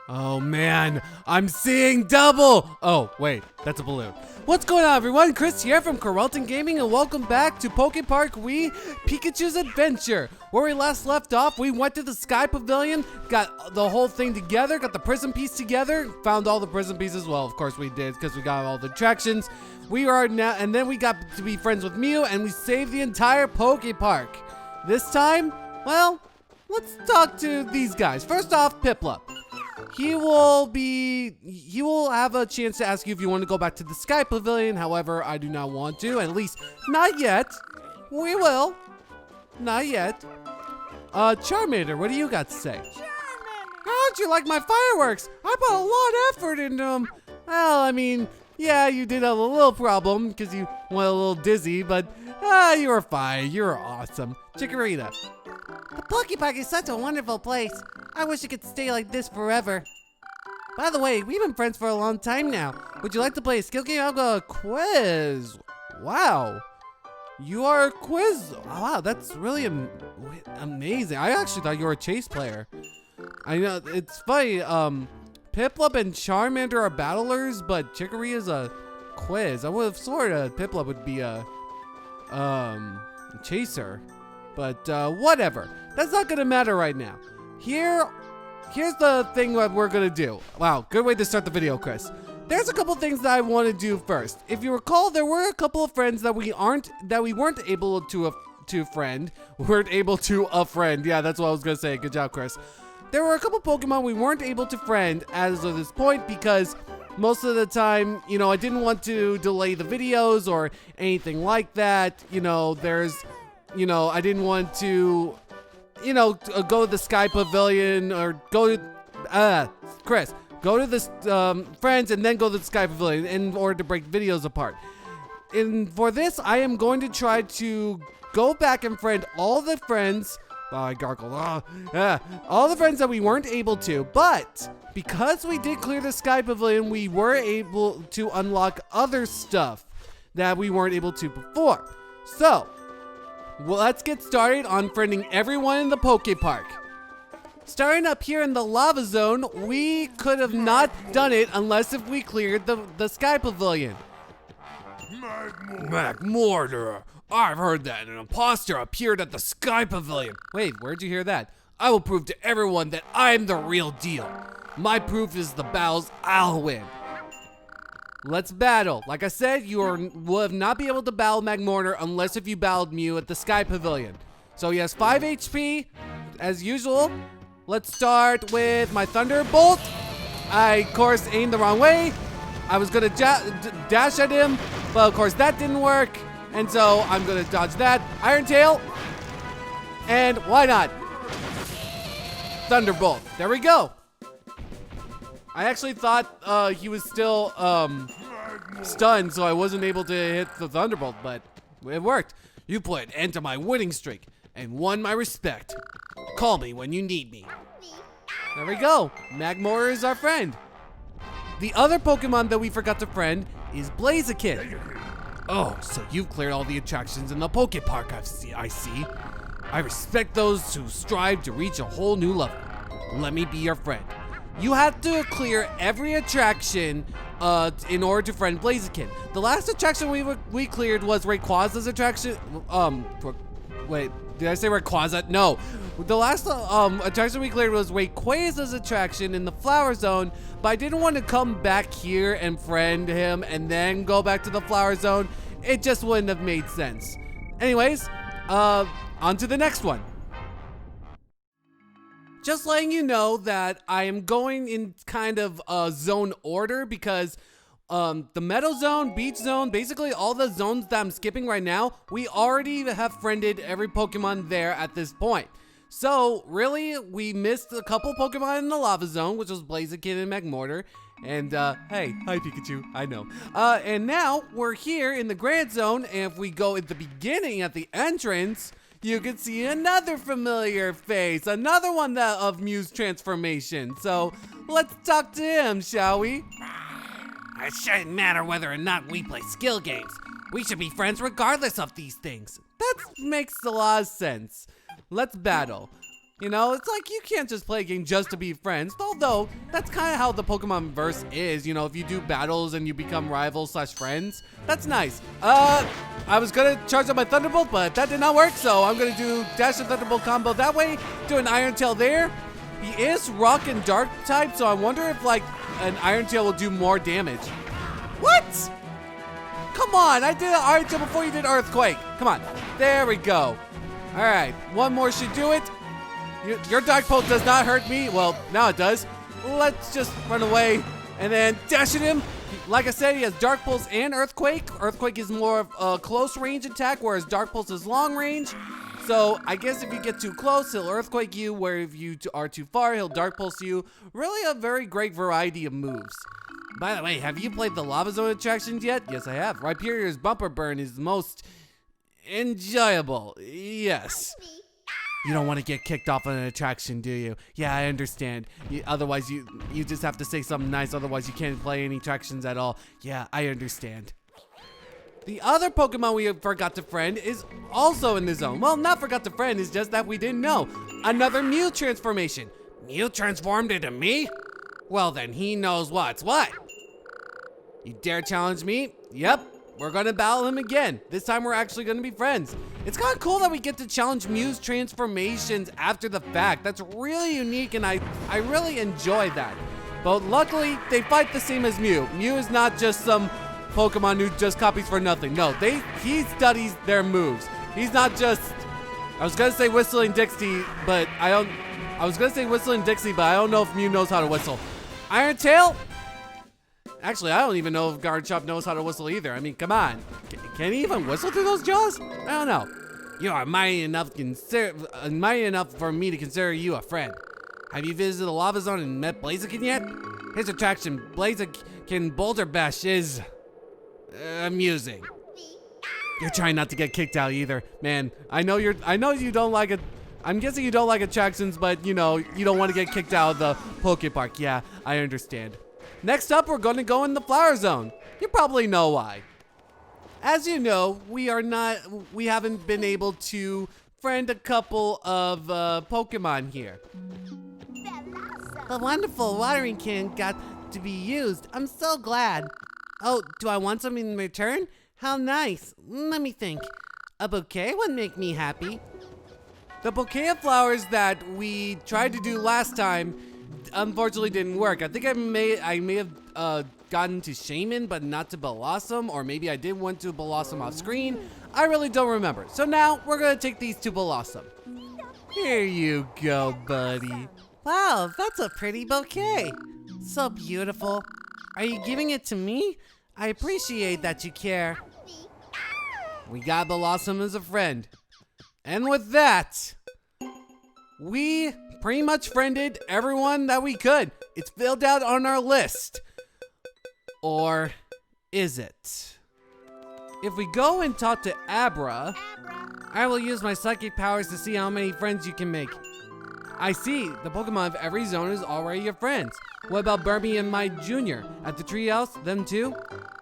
Oh man, I'm seeing double! Oh, wait, that's a balloon. What's going on, everyone? Chris here from Carlton Gaming, and welcome back to PokéPark Wii Pikachu's Adventure. Where we last left off, we went to the Sky Pavilion, got the whole thing together, got the prism piece together, found all the prism pieces. Well, of course we did, because we got all the attractions. We are now, and then we got to be friends with Mew, and we saved the entire PokéPark. This time, well, let's talk to these guys. First off, Piplup. He will have a chance to ask you if you want to go back to the Sky Pavilion. However, I do not want to, at least not yet. We will. Not yet. Charmander, what do you got to say? Charmander! How don't you like my fireworks? I put a lot of effort into them. Well, I mean, yeah, you did have a little problem because you went a little dizzy, but you were fine. You were awesome. Chikorita. The PokéPark is such a wonderful place. I wish it could stay like this forever. By the way, we've been friends for a long time now. Would you like to play a skill game? I'll go a quiz. Wow. You are a quiz. Oh, wow, that's really amazing. I actually thought you were a chase player. I know, it's funny. Piplup and Charmander are battlers, but Chicory is a quiz. I would have sworn Piplup would be a chaser. But whatever. That's not gonna matter right now. Here's the thing that we're gonna do. Wow, good way to start the video, Chris. There's a couple things that I want to do first. If you recall, there were a couple of friends that we weren't able to friend. Yeah, that's what I was gonna say. Good job, Chris. There were a couple Pokemon we weren't able to friend as of this point because most of the time, you know, I didn't want to delay the videos or anything like that. You know, I didn't want to, go to the Sky Pavilion or go to, Chris, go to this, friends and then go to the Sky Pavilion in order to break videos apart. And for this, I am going to try to go back and friend all the friends, I gargled, all the friends that we weren't able to, but because we did clear the Sky Pavilion, we were able to unlock other stuff that we weren't able to before. So, well, let's get started on friending everyone in the PokéPark. Starting up here in the lava zone, we could have not done it unless if we cleared the Sky Pavilion. McMortar! I've heard that an imposter appeared at the Sky Pavilion. Wait, where'd you hear that? I will prove to everyone that I'm the real deal. My proof is the battles I'll win. Let's battle. Like I said, will not be able to battle McMortar unless if you battled Mew at the Sky Pavilion. So he has 5 HP, as usual. Let's start with my Thunderbolt. I, of course, aimed the wrong way. I was gonna dash at him, but of course that didn't work. And so I'm gonna dodge that. Iron Tail. And why not? Thunderbolt. There we go. I actually thought he was still stunned, so I wasn't able to hit the Thunderbolt, but it worked. You put an end to my winning streak and won my respect. Call me when you need me. There we go. Magmortar is our friend. The other Pokemon that we forgot to friend is Blaziken. Oh, so you've cleared all the attractions in the PokéPark, I see. I respect those who strive to reach a whole new level. Let me be your friend. You have to clear every attraction in order to friend Blaziken. The last attraction we cleared was Rayquaza's attraction. Wait, did I say Rayquaza? No. The last attraction we cleared was Rayquaza's attraction in the Flower Zone, but I didn't want to come back here and friend him and then go back to the Flower Zone. It just wouldn't have made sense. Anyways, on to the next one. Just letting you know that I am going in kind of zone order because the Meadow Zone, Beach Zone, basically all the zones that I'm skipping right now, we already have friended every Pokemon there at this point. So, really, we missed a couple Pokemon in the Lava Zone, which was Blaziken and McMortar. And, hey, hi Pikachu, I know. And now, we're here in the Grand Zone, and if we go at the beginning, at the entrance, you can see another familiar face, another one of Mew's transformation. So, let's talk to him, shall we? It shouldn't matter whether or not we play skill games. We should be friends regardless of these things. That makes a lot of sense. Let's battle. You know, it's like you can't just play a game just to be friends. Although, that's kind of how the Pokemon verse is. You know, if you do battles and you become rivals / friends, that's nice. I was gonna charge up my Thunderbolt, but that did not work. So I'm gonna do Dash and Thunderbolt combo that way. Do an Iron Tail there. He is Rock and Dark type, so I wonder if like an Iron Tail will do more damage. What? Come on, I did an Iron Tail before you did Earthquake. Come on, there we go. All right, one more should do it. Your Dark Pulse does not hurt me. Well, now it does. Let's just run away and then dash at him. Like I said, he has Dark Pulse and Earthquake. Earthquake is more of a close range attack, whereas Dark Pulse is long range. So I guess if you get too close, he'll Earthquake you, where if you are too far, he'll Dark Pulse you. Really a very great variety of moves. By the way, have you played the Lava Zone attractions yet? Yes, I have. Rhyperior's Bumper Burn is most enjoyable. Yes. You don't want to get kicked off an attraction, do you? Yeah, I understand. Otherwise, you just have to say something nice. Otherwise, you can't play any attractions at all. Yeah, I understand. The other Pokemon we forgot to friend is also in the zone. Well, not forgot to friend, it's just that we didn't know. Another Mew transformation. Mew transformed into me? Well, then he knows what's what. You dare challenge me? Yep. We're gonna battle him again. This time we're actually gonna be friends. It's kind of cool that we get to challenge Mew's transformations after the fact. That's really unique and I really enjoy that. But luckily, they fight the same as Mew. Mew is not just some Pokemon who just copies for nothing. No, he studies their moves. He's not just, I was gonna say Whistling Dixie, but I don't know if Mew knows how to whistle. Iron Tail? Actually, I don't even know if Garchomp knows how to whistle either. I mean, come on. Can he even whistle through those jaws? I don't know. You are mighty enough for me to consider you a friend. Have you visited the Lava Zone and met Blaziken yet? His attraction, Blaziken Boulder Bash, is amusing. You're trying not to get kicked out either. Man, I know you don't like it. I'm guessing you don't like attractions, but you know, you don't want to get kicked out of the PokéPark. Yeah, I understand. Next up, we're going to go in the Flower Zone. You probably know why. As you know, we haven't been able to friend a couple of Pokemon here. The wonderful watering can got to be used. I'm so glad. Oh, do I want something in return? How nice. Let me think. A bouquet would make me happy. The bouquet of flowers that we tried to do last time unfortunately didn't work. I think I may have gotten to Shaman, but not to Blossom, or maybe I did want to Blossom off screen. I really don't remember. So now we're gonna take these to Blossom. Here you go, buddy. Wow, that's a pretty bouquet. So beautiful. Are you giving it to me? I appreciate that you care. We got Blossom as a friend. And with that, we pretty much friended everyone that we could. It's filled out on our list. Or is it? If we go and talk to Abra, I will use my psychic powers to see how many friends you can make. I see, the Pokemon of every zone is already your friends. What about Burmy and my junior? At the treehouse, them too?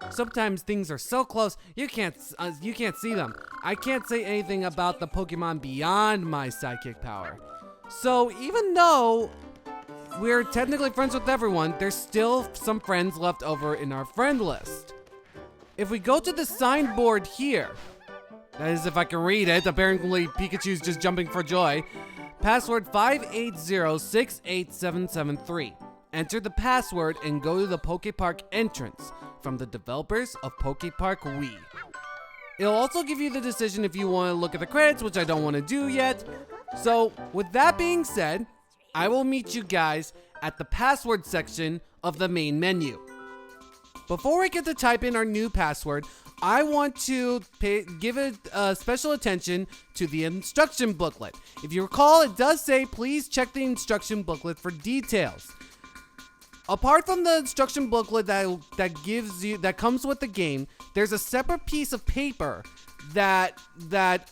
Sometimes things are so close, you can't see them. I can't say anything about the Pokemon beyond my psychic power. So even though we're technically friends with everyone, there's still some friends left over in our friend list. If we go to the signboard here, that is if I can read it, apparently Pikachu's just jumping for joy. Password 580-68773. Enter the password and go to the PokéPark entrance from the developers of PokéPark Wii. It'll also give you the decision if you want to look at the credits, which I don't want to do yet. So with that being said, I will meet you guys at the password section of the main menu. Before we get to type in our new password, I want to give it special attention to the instruction booklet. If you recall, it does say please check the instruction booklet for details. Apart from the instruction booklet that comes with the game, there's a separate piece of paper that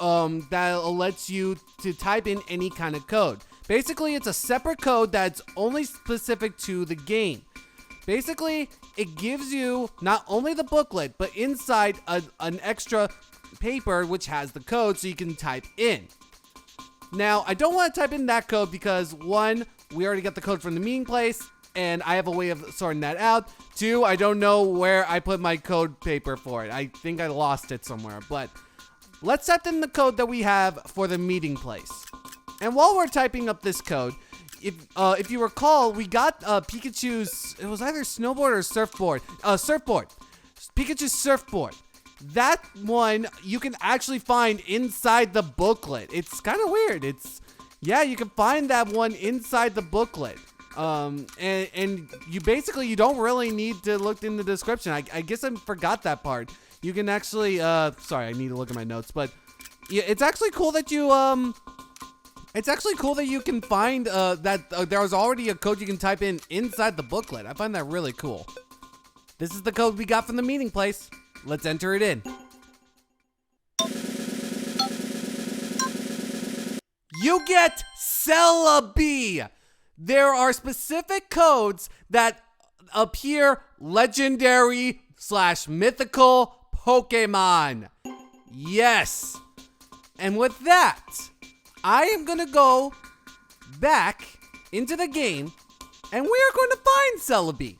lets you to type in any kind of code. Basically, it's a separate code that's only specific to the game. Basically, it gives you not only the booklet, but inside an extra paper which has the code so you can type in. Now, I don't want to type in that code because 1, we already got the code from the meeting place, and I have a way of sorting that out. 2, I don't know where I put my code paper for it. I think I lost it somewhere, but let's type in the code that we have for the meeting place. And while we're typing up this code, if you recall, we got Pikachu's, it was either snowboard or surfboard. Surfboard. Pikachu's surfboard. That one you can actually find inside the booklet. It's kind of weird. Yeah, you can find that one inside the booklet. And you don't really need to look in the description. I guess I forgot that part. You can actually, sorry, I need to look at my notes, but yeah, it's actually cool that you, can find, that there was already a code you can type in inside the booklet. I find that really cool. This is the code we got from the meeting place. Let's enter it in. You get Celebi. There are specific codes that appear legendary/mythical Pokemon. Yes. And with that, I am going to go back into the game and we are going to find Celebi.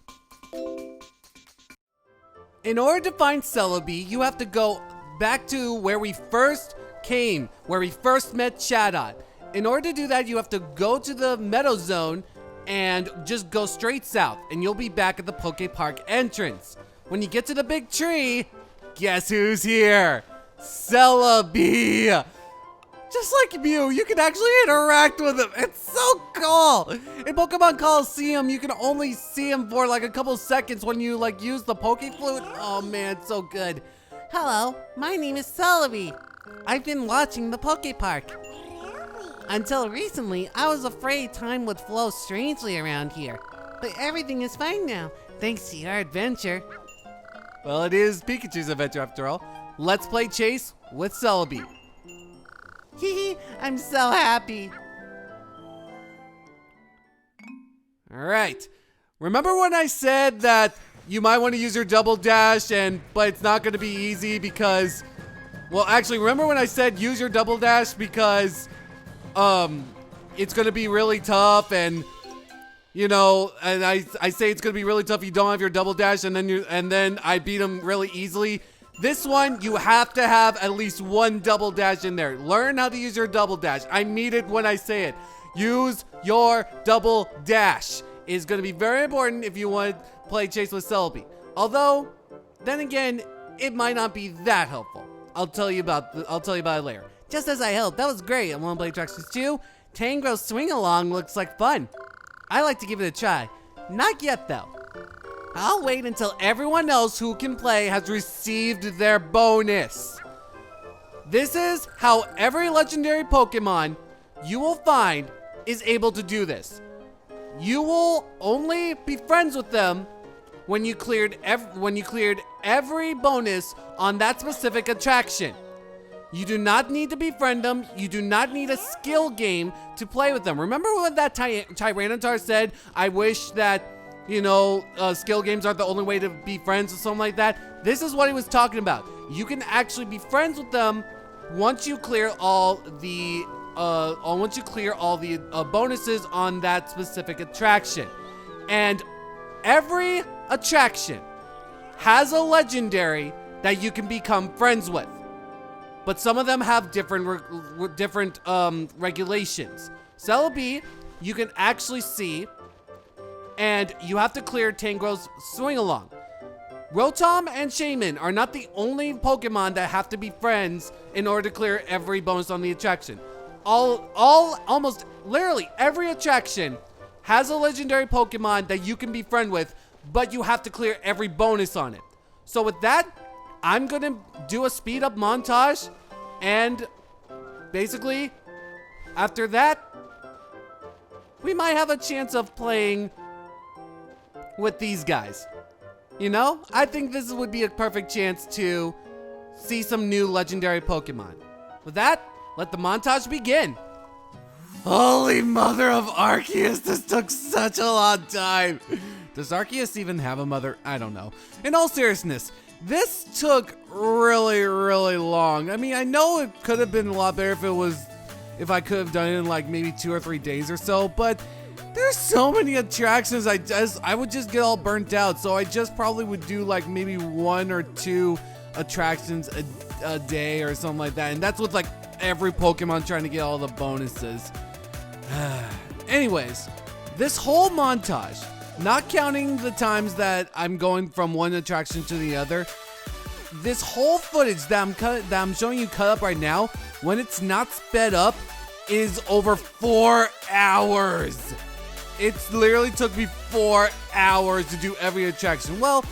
In order to find Celebi, you have to go back to where we first came, where we first met Chatot. In order to do that, you have to go to the Meadow Zone and just go straight south, and you'll be back at the PokéPark entrance. When you get to the big tree, guess who's here? Celebi! Just like Mew, you can actually interact with him. It's so cool. In Pokemon Coliseum, you can only see him for like a couple seconds when you like use the Poke Flute. Oh man, it's so good. Hello, my name is Celebi. I've been watching the PokéPark. Until recently, I was afraid time would flow strangely around here. But everything is fine now, thanks to your adventure. Well, it is Pikachu's adventure after all. Let's play chase with Celebi. Hehe, I'm so happy. Alright. Remember when I said that you might want to use your double dash but it's not gonna be easy because, well, actually, remember when I said use your double dash because it's gonna be really tough, and you know, and I say it's gonna be really tough if you don't have your double dash, and then I beat him really easily. This one, you have to have at least one double dash in there. Learn how to use your double dash. I mean it when I say it. Use your double dash. It's going to be very important if you want to play chase with Celebi. Although, then again, it might not be that helpful. I'll tell you about it later. Just as I hoped, that was great. I want to play Attractions 2. Tangro's Swing Along looks like fun. I like to give it a try. Not yet though. I'll wait until everyone else who can play has received their bonus. This is how every legendary Pokemon you will find is able to do this. You will only be friends with them when you cleared every bonus on that specific attraction. You do not need to befriend them. You do not need a skill game to play with them. Remember when that Tyranitar said, I wish that, you know, skill games aren't the only way to be friends or something like that? This is what he was talking about. You can actually be friends with them once you clear all the bonuses on that specific attraction. And every attraction has a legendary that you can become friends with. But some of them have different regulations. Celebi, you can actually see, and you have to clear Tangro's Swing Along. Rotom and Shaman are not the only Pokemon that have to be friends in order to clear every bonus on the attraction. Almost literally every attraction has a legendary Pokemon that you can be friend with, but you have to clear every bonus on it. So with that, I'm gonna do a speed up montage, and basically after that, we might have a chance of playing with these guys. You know, I think this would be a perfect chance to see some new legendary Pokemon. With that, let the montage begin. Holy mother of Arceus, this took such a long time. Does Arceus even have a mother? I don't know. In all seriousness, this took really, really long. I mean, I know it could have been a lot better if it was if I could have done it in like maybe 2 or 3 days or so, but there's so many attractions, I would just get all burnt out. So I just probably would do like maybe 1 or 2 attractions a day or something like that. And that's with like every Pokemon trying to get all the bonuses. Anyways, this whole montage, not counting the times that I'm going from one attraction to the other, this whole footage that I'm showing you cut up right now, when it's not sped up, is over 4 hours. It's literally took me 4 hours to do every attraction. Well,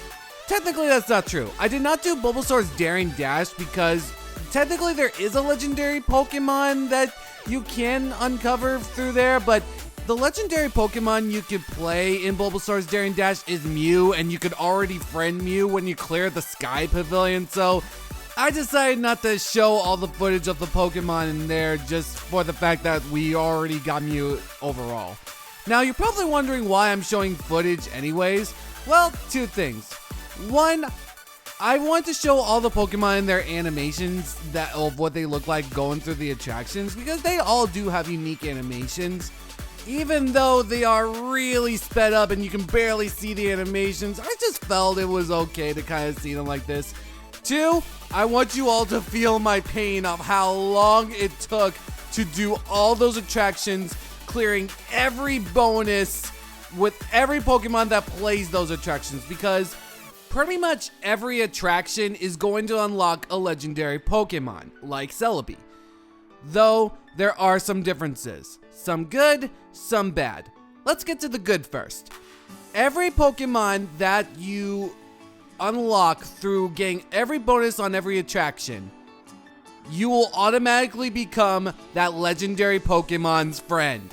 technically that's not true. I did not do Bulbasaur's Daring Dash because technically there is a legendary Pokemon that you can uncover through there, but the legendary Pokemon you could play in Bulbasaur's Daring Dash is Mew, and you could already friend Mew when you clear the Sky Pavilion, so I decided not to show all the footage of the Pokemon in there just for the fact that we already got Mew overall. Now, you're probably wondering why I'm showing footage anyways. Well, 2 things. 1, I want to show all the Pokemon in their animations of what they look like going through the attractions, because they all do have unique animations. Even though they are really sped up and you can barely see the animations, I just felt it was okay to kind of see them like this. 2, I want you all to feel my pain of how long it took to do all those attractions, clearing every bonus with every Pokemon that plays those attractions, because pretty much every attraction is going to unlock a legendary Pokemon, like Celebi. Though there are some differences. Some good, some bad. Let's get to the good first. Every Pokemon that you unlock through getting every bonus on every attraction, you will automatically become that legendary Pokemon's friend.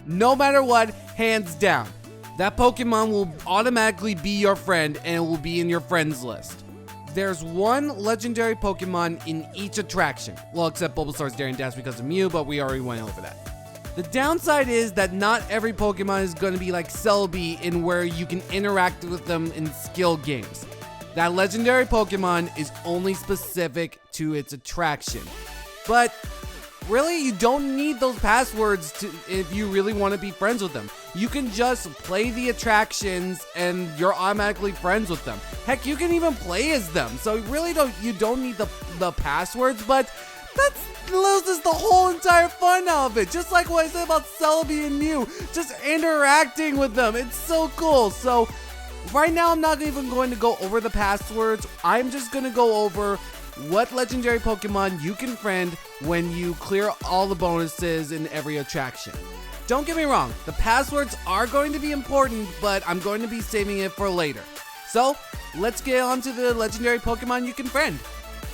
No matter what, hands down. That Pokemon will automatically be your friend and it will be in your friends list. There's one legendary Pokemon in each attraction. Well, except Bulbasaur's Daring Dash because of Mew, but we already went over that. The downside is that not every Pokemon is going to be like Celebi in where you can interact with them in skill games. That legendary Pokemon is only specific to its attraction. But really, you don't need those passwords if you really want to be friends with them. You can just play the attractions and you're automatically friends with them. Heck, you can even play as them. So you don't need the passwords, but that loses the whole entire fun out of it. Just like what I said about Celebi and Mew, just interacting with them. It's so cool. So right now, I'm not even going to go over the passwords. I'm just going to go over what legendary Pokemon you can friend when you clear all the bonuses in every attraction. Don't get me wrong, the passwords are going to be important, but I'm going to be saving it for later. So, let's get on to the legendary Pokemon you can friend.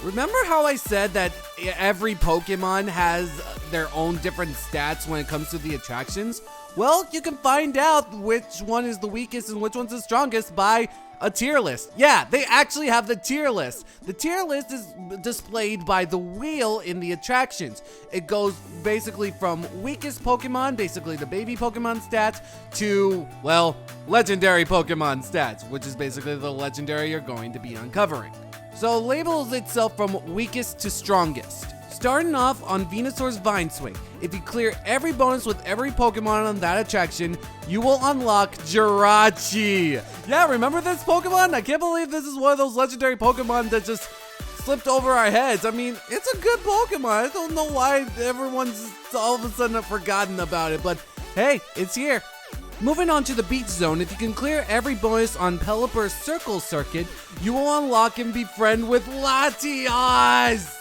Remember how I said that every Pokemon has their own different stats when it comes to the attractions? Well, you can find out which one is the weakest and which one's the strongest by a tier list. Yeah, they actually have the tier list. The tier list is displayed by the wheel in the attractions. It goes basically from weakest Pokemon, basically the baby Pokemon stats, to, well, legendary Pokemon stats, which is basically the legendary you're going to be uncovering. So it labels itself from weakest to strongest. Starting off on Venusaur's Vine Swing, if you clear every bonus with every Pokemon on that attraction, you will unlock Jirachi. Yeah, remember this Pokemon? I can't believe this is one of those legendary Pokemon that just slipped over our heads. I mean, it's a good Pokemon. I don't know why everyone's all of a sudden forgotten about it, but hey, it's here. Moving on to the Beach Zone, if you can clear every bonus on Pelipper's Circle Circuit, you will unlock and befriend with Latias.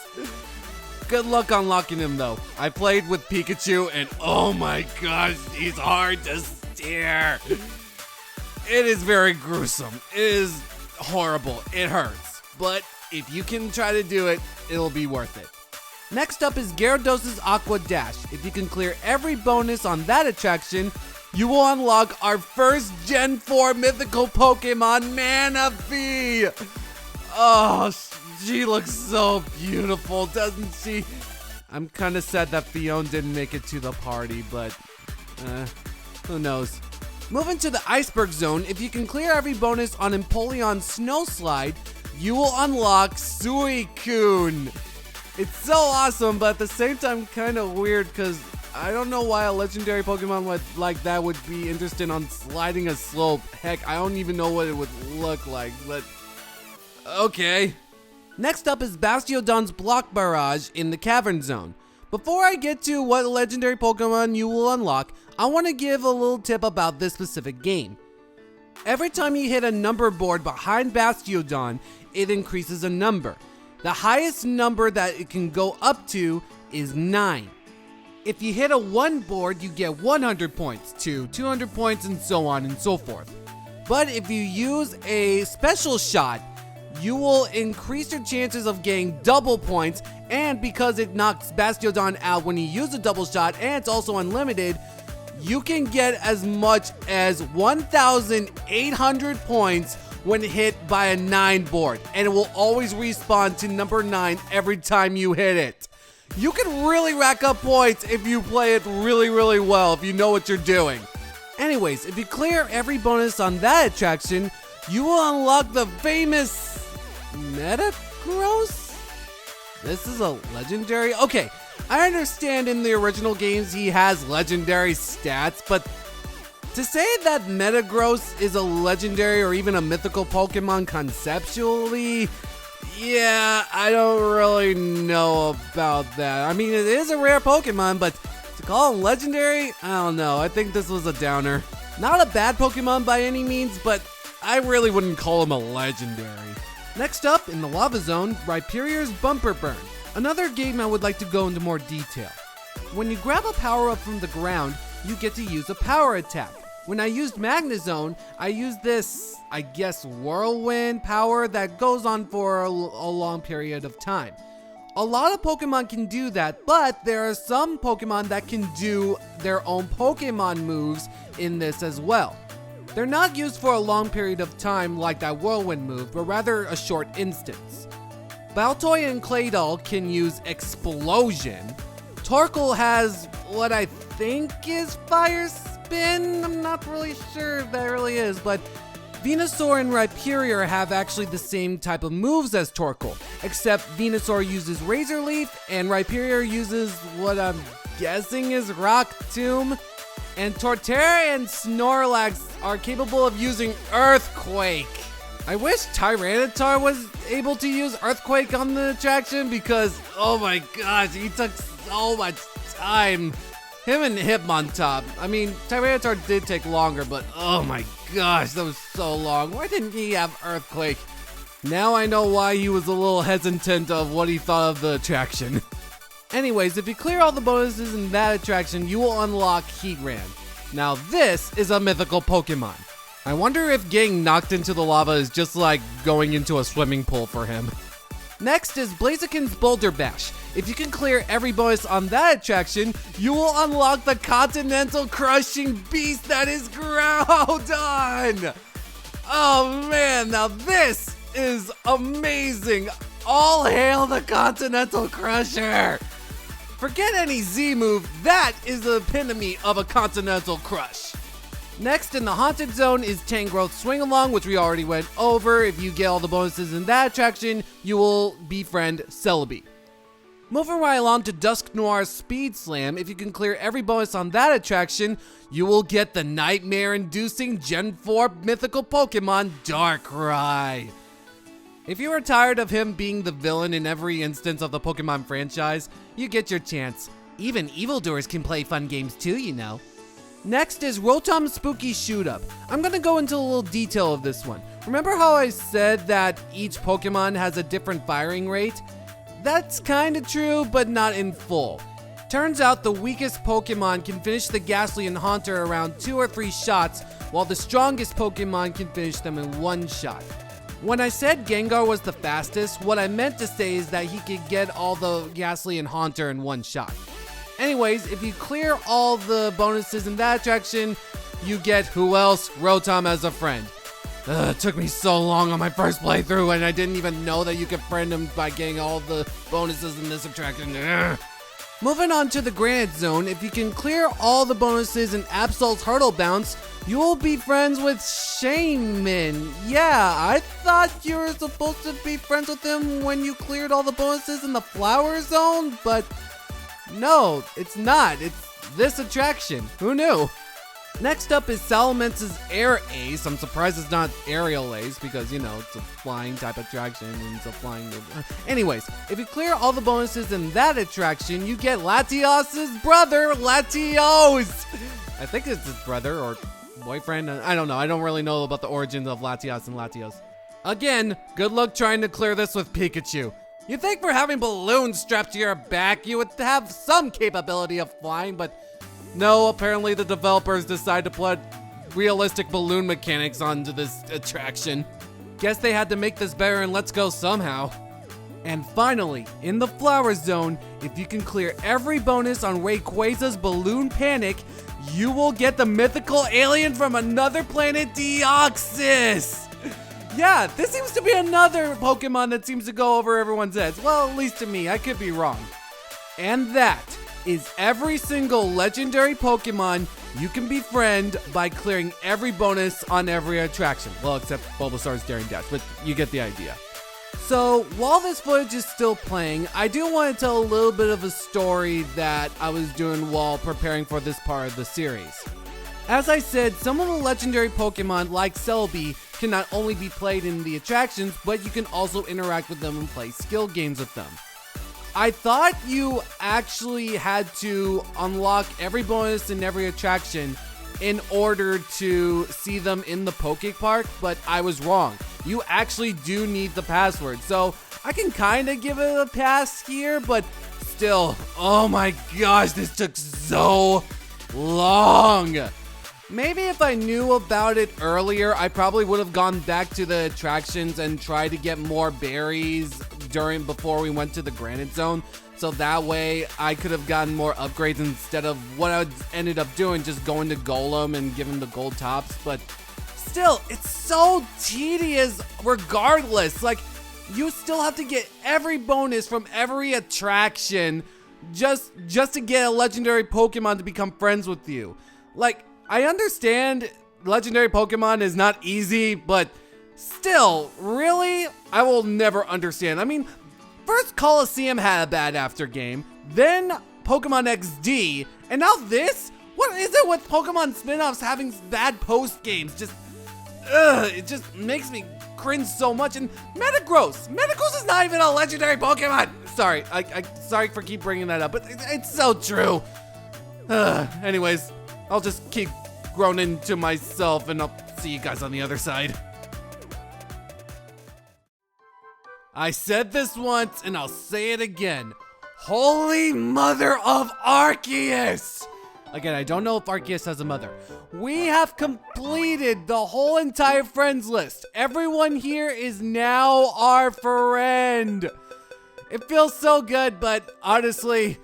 Good luck unlocking him though. I played with Pikachu and oh my gosh, he's hard to steer. It is very gruesome. It is horrible. It hurts. But if you can try to do it, it'll be worth it. Next up is Gyarados' Aqua Dash. If you can clear every bonus on that attraction, you will unlock our first Gen 4 mythical Pokemon, Manaphy. Oh, she looks so beautiful, doesn't she? I'm kind of sad that Fiona didn't make it to the party, but who knows. Moving to the Iceberg Zone, if you can clear every bonus on Empoleon's Snow Slide, you will unlock Suicune. It's so awesome, but at the same time kind of weird because I don't know why a legendary Pokemon like that would be interested on sliding a slope. Heck, I don't even know what it would look like, but okay. Next up is Bastiodon's Block Barrage in the Cavern Zone. Before I get to what legendary Pokemon you will unlock, I want to give a little tip about this specific game. Every time you hit a number board behind Bastiodon, it increases a number. The highest number that it can go up to is 9. If you hit a 1 board, you get 100 points, 200 points, and so on and so forth. But if you use a special shot, you will increase your chances of getting double points, and because it knocks Bastiodon out when you use a double shot and it's also unlimited, you can get as much as 1,800 points when hit by a 9 board, and it will always respawn to number 9 every time you hit it. You can really rack up points if you play it really well, if you know what you're doing. Anyways, if you clear every bonus on that attraction, you will unlock the famous Metagross? This is a legendary? Okay, I understand in the original games he has legendary stats, but to say that Metagross is a legendary or even a mythical Pokemon conceptually, yeah, I don't really know about that. I mean, it is a rare Pokemon, but to call him legendary, I don't know. I think this was a downer. Not a bad Pokemon by any means, but I really wouldn't call him a legendary. Next up, in the Lava Zone, Rhyperior's Bumper Burn. Another game I would like to go into more detail. When you grab a power-up from the ground, you get to use a power attack. When I used Magnezone, I used this, I guess, whirlwind power that goes on for a long period of time. A lot of Pokemon can do that, but there are some Pokemon that can do their own Pokemon moves in this as well. They're not used for a long period of time like that whirlwind move, but rather a short instance. Baltoy and Claydol can use Explosion. Torkoal has what I think is Fire Spin. I'm not really sure if that really is, but Venusaur and Rhyperior have actually the same type of moves as Torkoal, except Venusaur uses Razor Leaf and Rhyperior uses what I'm guessing is Rock Tomb. And Torterra and Snorlax are capable of using Earthquake. I wish Tyranitar was able to use Earthquake on the attraction because, oh my gosh, he took so much time. Him and Hitmontop. I mean, Tyranitar did take longer, but oh my gosh, that was so long. Why didn't he have Earthquake? Now I know why he was a little hesitant of what he thought of the attraction. Anyways, if you clear all the bonuses in that attraction, you will unlock Heatran. Now this is a mythical Pokemon. I wonder if getting knocked into the lava is just like going into a swimming pool for him. Next is Blaziken's Boulder Bash. If you can clear every bonus on that attraction, you will unlock the continental crushing beast that is Groudon! Oh man, now this is amazing! All hail the Continental Crusher! Forget any Z move, that is the epitome of a Continental Crush. Next in the Haunted Zone is Tangrowth Swing Along, which we already went over. If you get all the bonuses in that attraction, you will befriend Celebi. Moving right along to Dusk Noir's Speed Slam, if you can clear every bonus on that attraction, you will get the nightmare-inducing Gen 4 mythical Pokemon, Darkrai. If you are tired of him being the villain in every instance of the Pokemon franchise, you get your chance. Even evildoers can play fun games too, you know. Next is Rotom's Spooky Shoot Up. I'm gonna go into a little detail of this one. Remember how I said that each Pokemon has a different firing rate? That's kinda true, but not in full. Turns out the weakest Pokemon can finish the Ghastly and Haunter around 2 or 3 shots, while the strongest Pokemon can finish them in 1 shot. When I said Gengar was the fastest, what I meant to say is that he could get all the Ghastly and Haunter in 1 shot. Anyways, if you clear all the bonuses in that attraction, you get who else? Rotom as a friend. It took me so long on my first playthrough and I didn't even know that you could friend him by getting all the bonuses in this attraction. Moving on to the Granite Zone, if you can clear all the bonuses in Absol's Hurdle Bounce, you will be friends with Shaman. Yeah, I thought you were supposed to be friends with him when you cleared all the bonuses in the Flower Zone, but no, it's not. It's this attraction. Who knew? Next up is Salamence's Air Ace. I'm surprised it's not Aerial Ace because, you know, it's a flying type attraction and it's a flying move. Anyways, if you clear all the bonuses in that attraction, you get Latios's brother, Latios. I think it's his brother or boyfriend. I don't know. I don't really know about the origins of Latios and Latios. Again, good luck trying to clear this with Pikachu. You'd think for having balloons strapped to your back, you would have some capability of flying, but no, apparently the developers decided to put realistic balloon mechanics onto this attraction. Guess they had to make this better and let's go somehow. And finally, in the Flower Zone, if you can clear every bonus on Rayquaza's Balloon Panic, you will get the mythical alien from another planet, Deoxys! Yeah, this seems to be another Pokemon that seems to go over everyone's heads. Well, at least to me, I could be wrong. And that is every single legendary Pokemon you can befriend by clearing every bonus on every attraction. Well, except Bulbasaur's Daring Dash, but you get the idea. So, while this footage is still playing, I do want to tell a little bit of a story that I was doing while preparing for this part of the series. As I said, some of the legendary Pokemon, like Celebi, can not only be played in the attractions, but you can also interact with them and play skill games with them. I thought you actually had to unlock every bonus in every attraction in order to see them in the PokéPark, but I was wrong. You actually do need the password, so I can kind of give it a pass here, but still, oh my gosh, this took so long. Maybe if I knew about it earlier, I probably would have gone back to the attractions and tried to get more berries before we went to the Granite Zone. So that way I could have gotten more upgrades instead of what I ended up doing, just going to Golem and giving the gold tops. But still, it's so tedious regardless. Like, you still have to get every bonus from every attraction just to get a legendary Pokemon to become friends with you. Like, I understand legendary Pokemon is not easy, but still, really? I will never understand. I mean, first Coliseum had a bad after game, then Pokemon XD, and now this? What is it with Pokemon spin-offs having bad post games? It just makes me cringe so much. And Metagross is not even a legendary Pokemon. Sorry, sorry for keep bringing that up, but it's so true. Anyways, I'll just keep groaning to myself, and I'll see you guys on the other side. I said this once, and I'll say it again. Holy Mother of Arceus! Again, I don't know if Arceus has a mother. We have completed the whole entire friends list. Everyone here is now our friend. It feels so good, but honestly,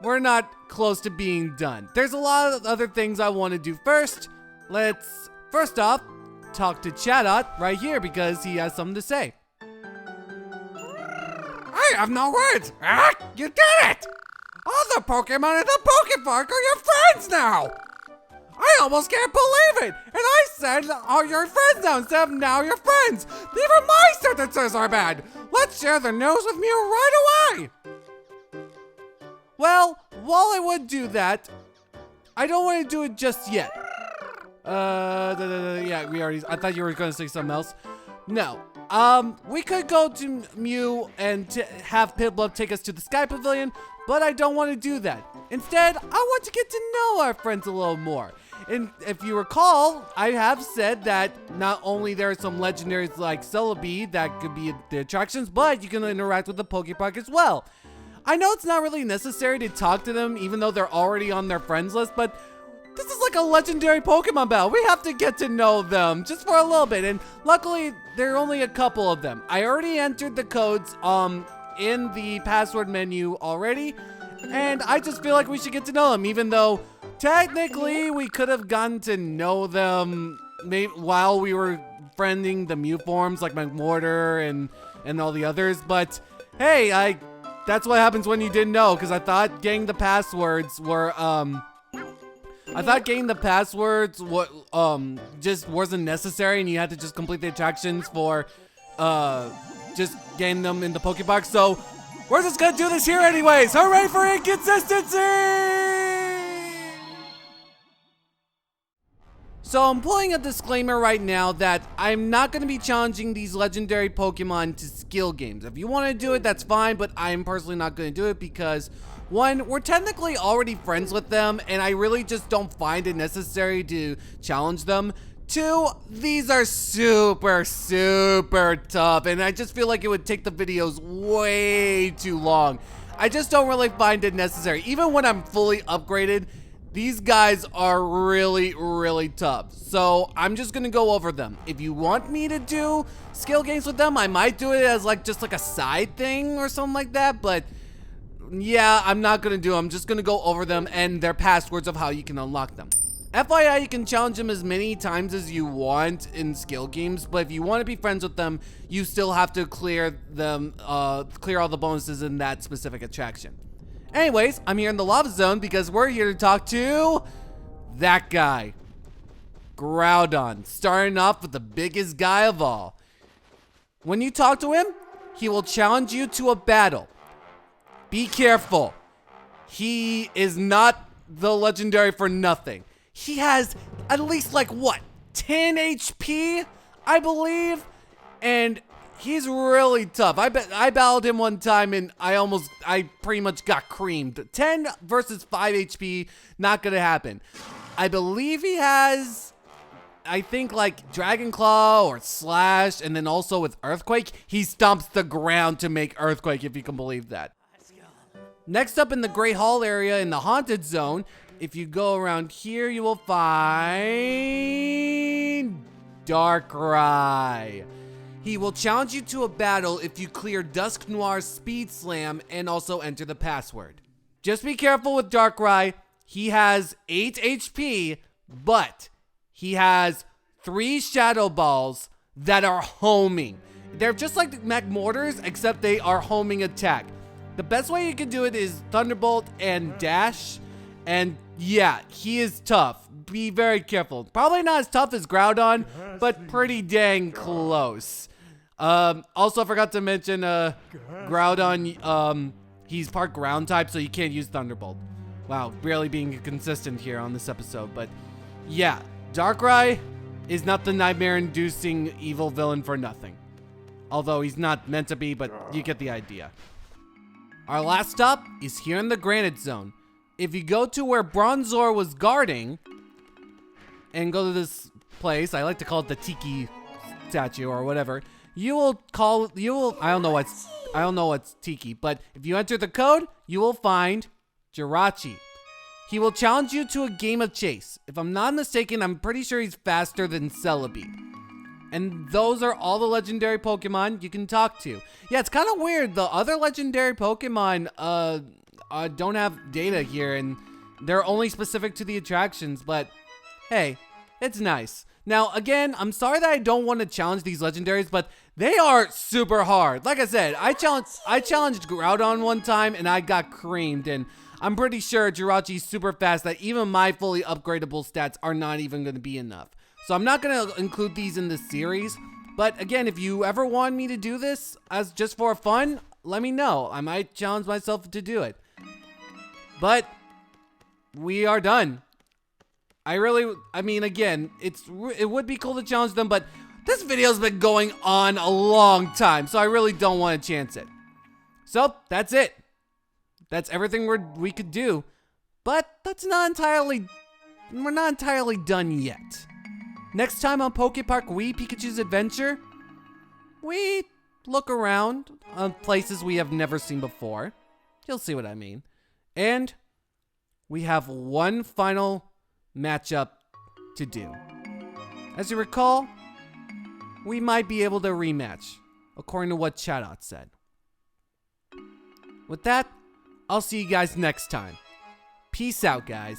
we're not close to being done. There's a lot of other things I want to do first. Let's, first off, talk to Chatot right here because he has something to say. I have no words. You did it! All the Pokemon in the PokéPark are your friends now! I almost can't believe it! And I said, are your friends now instead of now your friends! Even my sentences are bad! Let's share the news with Mew right away! Well, while I would do that, I don't want to do it just yet. Yeah, I thought you were going to say something else. No. We could go to Mew and have Piplup take us to the Sky Pavilion, but I don't want to do that. Instead, I want to get to know our friends a little more. And if you recall, I have said that not only there are some legendaries like Celebi that could be at the attractions, but you can interact with the PokéPark as well. I know it's not really necessary to talk to them even though they're already on their friends list, but this is like a legendary Pokemon battle. We have to get to know them just for a little bit, and luckily there are only a couple of them. I already entered the codes in the password menu already, and I just feel like we should get to know them, even though technically we could have gotten to know them while we were friending the Mew forms like Magmortar and all the others, but hey, I that's what happens when you didn't know, because I thought getting the passwords were, just wasn't necessary, and you had to just complete the attractions for, just getting them in the PokéPark. So, we're just gonna do this here anyways. Hooray for inconsistency! So I'm pulling a disclaimer right now that I'm not going to be challenging these legendary Pokemon to skill games. If you want to do it, that's fine, but I'm personally not going to do it because, one, we're technically already friends with them, and I really just don't find it necessary to challenge them. Two, these are super tough, and I just feel like it would take the videos way too long. I just don't really find it necessary. Even when I'm fully upgraded, these guys are really tough. So I'm just gonna go over them. If you want me to do skill games with them, I might do it as just like a side thing or something like that. But yeah, I'm not gonna do them. I'm just gonna go over them and their passwords of how you can unlock them. FYI, you can challenge them as many times as you want in skill games, but if you want to be friends with them, you still have to clear them, clear all the bonuses in that specific attraction. Anyways, I'm here in the lava zone because we're here to talk to that guy, Groudon, starting off with the biggest guy of all. When you talk to him, he will challenge you to a battle. Be careful. He is not the legendary for nothing. He has at least 10 HP, I believe, and he's really tough. I battled him one time and I pretty much got creamed. 10 versus 5 HP, not gonna happen. I believe he has, I think Dragon Claw or Slash, and then also with Earthquake, he stomps the ground to make Earthquake, if you can believe that. Next up in the Great Hall area in the Haunted Zone, if you go around here, you will find Darkrai. He will challenge you to a battle if you clear Dusk Noir's Speed Slam and also enter the password. Just be careful with Darkrai. He has 8 HP, but he has 3 Shadow Balls that are homing. They're just like the Magmortars, except they are homing attack. The best way you can do it is Thunderbolt and Dash, and yeah, he is tough. Be very careful. Probably not as tough as Groudon, but pretty dang close. Also, I forgot to mention, Groudon, he's part ground type, so you can't use Thunderbolt. Wow, really being consistent here on this episode, but yeah, Darkrai is not the nightmare-inducing evil villain for nothing. Although he's not meant to be, but you get the idea. Our last stop is here in the Granite Zone. If you go to where Bronzor was guarding, and go to this place, I like to call it the Tiki statue or whatever, I don't know what's Tiki, but if you enter the code, you will find Jirachi. He will challenge you to a game of chase. If I'm not mistaken, I'm pretty sure he's faster than Celebi. And those are all the legendary Pokemon you can talk to. Yeah, it's kind of weird. The other legendary Pokemon don't have data here, and they're only specific to the attractions, but hey, it's nice. Now, again, I'm sorry that I don't want to challenge these legendaries, but they are super hard. Like I said, I challenged Groudon one time, and I got creamed, and I'm pretty sure Jirachi's super fast that even my fully upgradable stats are not even going to be enough. So I'm not going to include these in this series, but again, if you ever want me to do this as just for fun, let me know. I might challenge myself to do it. But we are done. Again, it would be cool to challenge them, but this video's been going on a long time, so I really don't want to chance it. So, that's it. That's everything we could do, but we're not entirely done yet. Next time on PokéPark Wii Pikachu's Adventure, we look around on places we have never seen before. You'll see what I mean. And we have one final matchup to do. As you recall, we might be able to rematch, according to what Chatot said. With that, I'll see you guys next time. Peace out, guys.